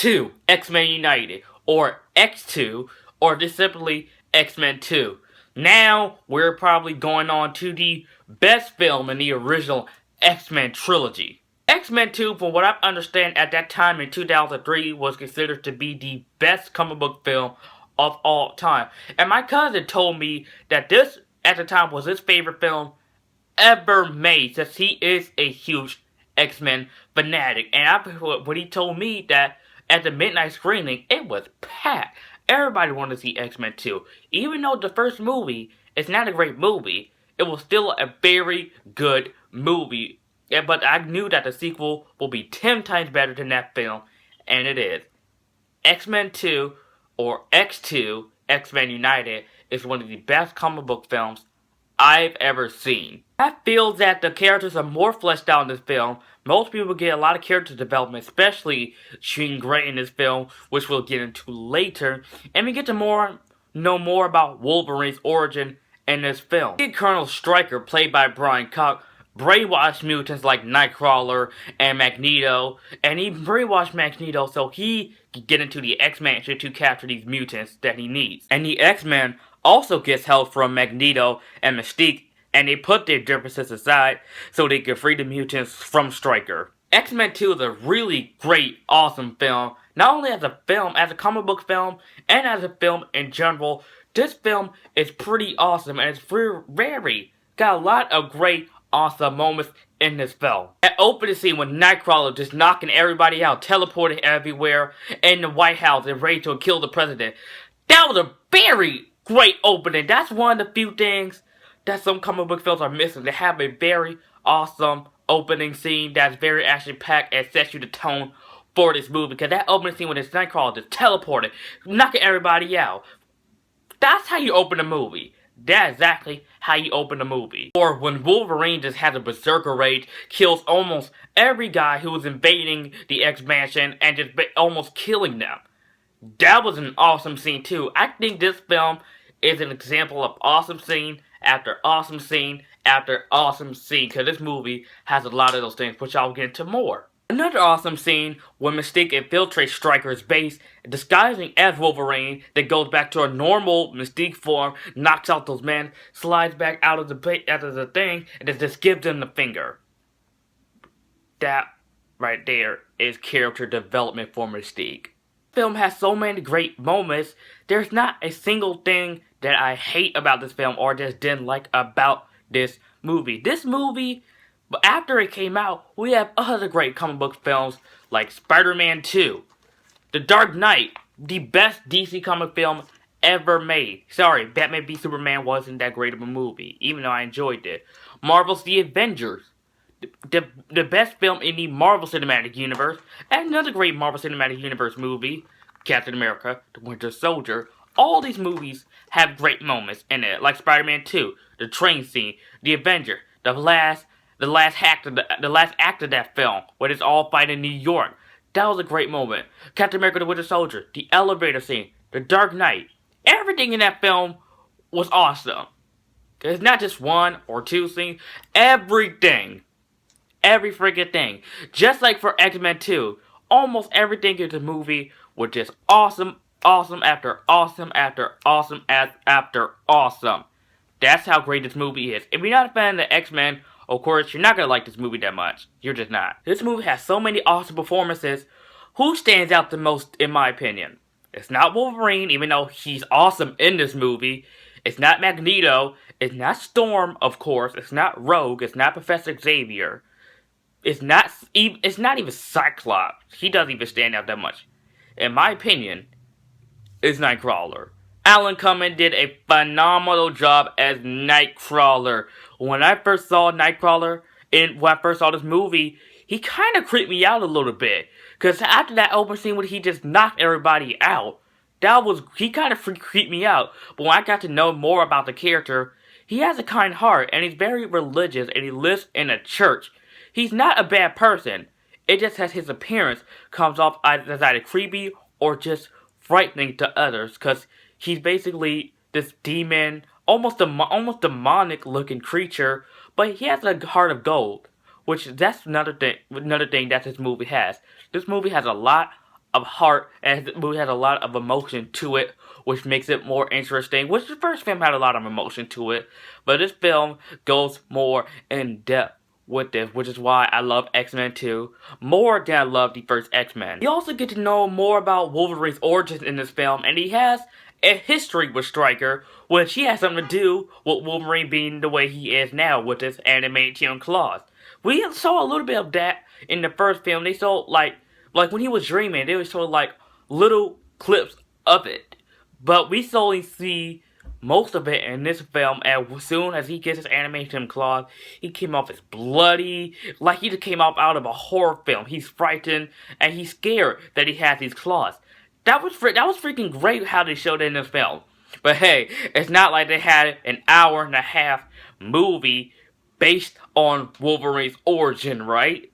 2, X-Men United, or X2, or just simply X-Men 2. Now, we're probably going on to the best film in the original X-Men trilogy. X-Men 2, from what I understand at that time in 2003, was considered to be the best comic book film of all time. And my cousin told me that this, at the time, was his favorite film ever made, since he is a huge X-Men fanatic. And when he told me that at the midnight screening, it was packed. Everybody wanted to see X-Men 2. Even though the first movie is not a great movie, it was still a very good movie. Yeah, but I knew that the sequel will be 10 times better than that film, and it is. X-Men 2, or X2, X-Men United, is one of the best comic book films I've ever seen. I feel that the characters are more fleshed out in this film. Most people get a lot of character development, especially Jean Grey in this film, which we'll get into later. And we get to know more about Wolverine's origin in this film. Colonel Stryker, played by Brian Cox, brainwashed mutants like Nightcrawler and Magneto, and he brainwashed Magneto so he could get into the X-Mansion to capture these mutants that he needs. And the X-Men also gets help from Magneto and Mystique, and they put their differences aside so they can free the mutants from Stryker. X-Men 2 is a really great, awesome film. Not only as a film, as a comic book film, and as a film in general. This film is pretty awesome, and it's very got a lot of great, awesome moments in this film. That opening scene with Nightcrawler just knocking everybody out, teleporting everywhere in the White House and ready to kill the president. That was a very great opening. That's one of the few things that some comic book films are missing. They have a very awesome opening scene that's very action-packed and sets you the tone for this movie. Because that opening scene with this Nightcrawler just teleporting, knocking everybody out. That's how you open a movie. That's exactly how you open a movie. Or when Wolverine just has a berserker rage, kills almost every guy who was invading the X-Mansion and just almost killing them. That was an awesome scene too. I think this film is an example of awesome scene after awesome scene after awesome scene. Because this movie has a lot of those things, which I'll get into more. Another awesome scene when Mystique infiltrates Stryker's base, disguising as Wolverine, that goes back to a normal Mystique form, knocks out those men, slides back out of the thing, and just gives them the finger. That right there is character development for Mystique. The film has so many great moments. There's not a single thing that I hate about this film or just didn't like about this movie. This movie, but after it came out, we have other great comic book films like Spider-Man 2, The Dark Knight, the best DC comic film ever made. Sorry, Batman v Superman wasn't that great of a movie, even though I enjoyed it. Marvel's The Avengers, the best film in the Marvel Cinematic Universe, and another great Marvel Cinematic Universe movie, Captain America, The Winter Soldier. All these movies have great moments in it, like Spider-Man 2, the train scene, The Avenger, the last act of that film, where it's all fighting in New York. That was a great moment. Captain America: The Winter Soldier, the elevator scene, The Dark Knight. Everything in that film was awesome. It's not just one or two scenes. Everything. Every freaking thing. Just like for X-Men 2, almost everything in the movie was just awesome, awesome after awesome after awesome after awesome. That's how great this movie is. If you're not a fan of the X-Men, of course, you're not going to like this movie that much. You're just not. This movie has so many awesome performances. Who stands out the most, in my opinion? It's not Wolverine, even though he's awesome in this movie. It's not Magneto. It's not Storm, of course. It's not Rogue. It's not Professor Xavier. It's not even Cyclops. He doesn't even stand out that much. In my opinion, it's Nightcrawler. Alan Cumming did a phenomenal job as Nightcrawler. When I first saw Nightcrawler, when I first saw this movie, he kind of creeped me out a little bit. Because after that opening scene when he just knocked everybody out, he kind of creeped me out. But when I got to know more about the character, he has a kind heart, and he's very religious, and he lives in a church. He's not a bad person. It just has his appearance comes off as either creepy or just frightening to others. Because he's basically this demon, almost demonic looking creature, but he has a heart of gold, which that's another thing that this movie has. This movie has a lot of heart, and the movie has a lot of emotion to it, which makes it more interesting. Which the first film had a lot of emotion to it, but this film goes more in depth with this, which is why I love X-Men 2 more than I love the first X-Men. You also get to know more about Wolverine's origins in this film, and he has a history with Stryker, which he has something to do with Wolverine being the way he is now with his adamantium claws. We saw a little bit of that in the first film. They saw like when he was dreaming, they would show like little clips of it, but we slowly see most of it in this film. As soon as he gets his adamantium claws, he came off as bloody, like he just came out of a horror film. He's frightened and he's scared that he has these claws. That was freaking great how they showed it in this film. But hey, it's not like they had an hour and a half movie based on Wolverine's origin, right?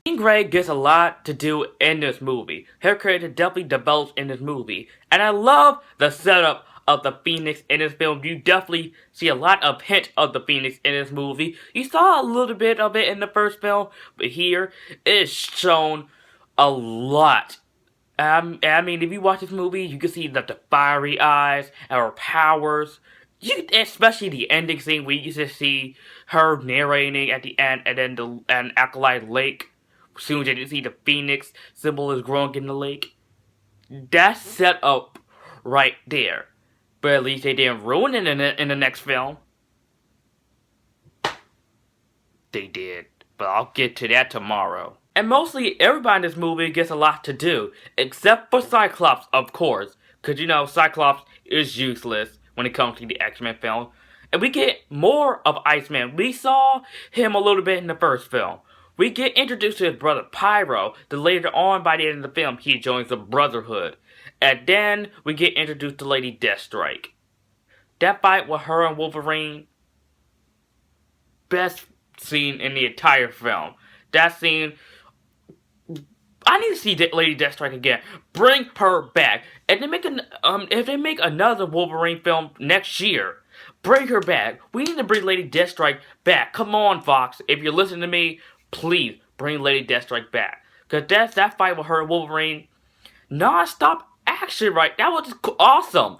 Jean Grey gets a lot to do in this movie. Her character definitely develops in this movie. And I love the setup of the Phoenix in this film. You definitely see a lot of hint of the Phoenix in this movie. You saw a little bit of it in the first film, but here it is shown a lot. I mean, if you watch this movie, you can see the fiery eyes, her powers. Especially the ending scene where you just see her narrating at the end, and then an Acolyte Lake. As soon as you see the Phoenix symbol is growing in the lake. That's set up right there. But at least they didn't ruin it in the next film. They did. But I'll get to that tomorrow. And mostly everybody in this movie gets a lot to do. Except for Cyclops, of course. Because you know, Cyclops is useless when it comes to the X-Men film. And we get more of Iceman. We saw him a little bit in the first film. We get introduced to his brother Pyro, then later on by the end of the film, he joins the Brotherhood. And then we get introduced to Lady Deathstrike. That fight with her and Wolverine, best scene in the entire film. That scene, I need to see Lady Deathstrike again. Bring her back. And if they make another Wolverine film next year, bring her back. We need to bring Lady Deathstrike back. Come on, Fox. If you're listening to me, please bring Lady Deathstrike back. Because that fight with her and Wolverine, non-stop action, right? That was just awesome.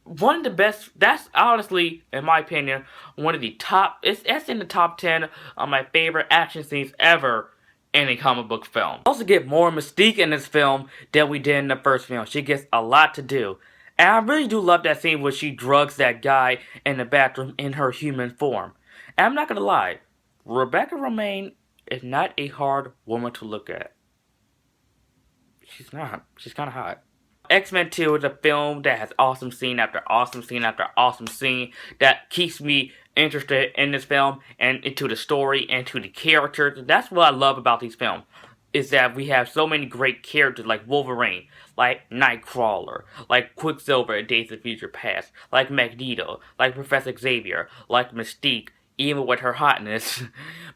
One of the best, that's honestly, in my opinion, one of the top, it's in the top 10 of my favorite action scenes ever in a comic book film. We also get more Mystique in this film than we did in the first film. She gets a lot to do. And I really do love that scene where she drugs that guy in the bathroom in her human form. And I'm not gonna lie, Rebecca Romijn is not a hard woman to look at. She's not. She's kind of hot. X-Men 2 is a film that has awesome scene after awesome scene after awesome scene that keeps me interested in this film and into the story and to the characters. That's what I love about these films, is that we have so many great characters like Wolverine, like Nightcrawler, like Quicksilver in Days of Future Past, like Magneto, like Professor Xavier, like Mystique, even with her hotness.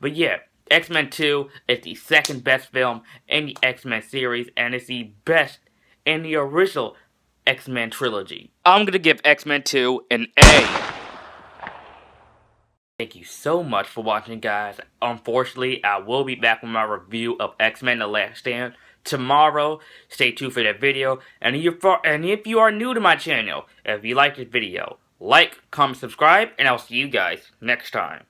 But yeah, X-Men 2 is the second best film in the X-Men series, and it's the best in the original X-Men trilogy. I'm gonna give X-Men 2 an A. Thank you so much for watching, guys. Unfortunately, I will be back with my review of X-Men The Last Stand tomorrow. Stay tuned for that video. And if you are new to my channel, if you like this video, like, comment, subscribe, and I'll see you guys next time.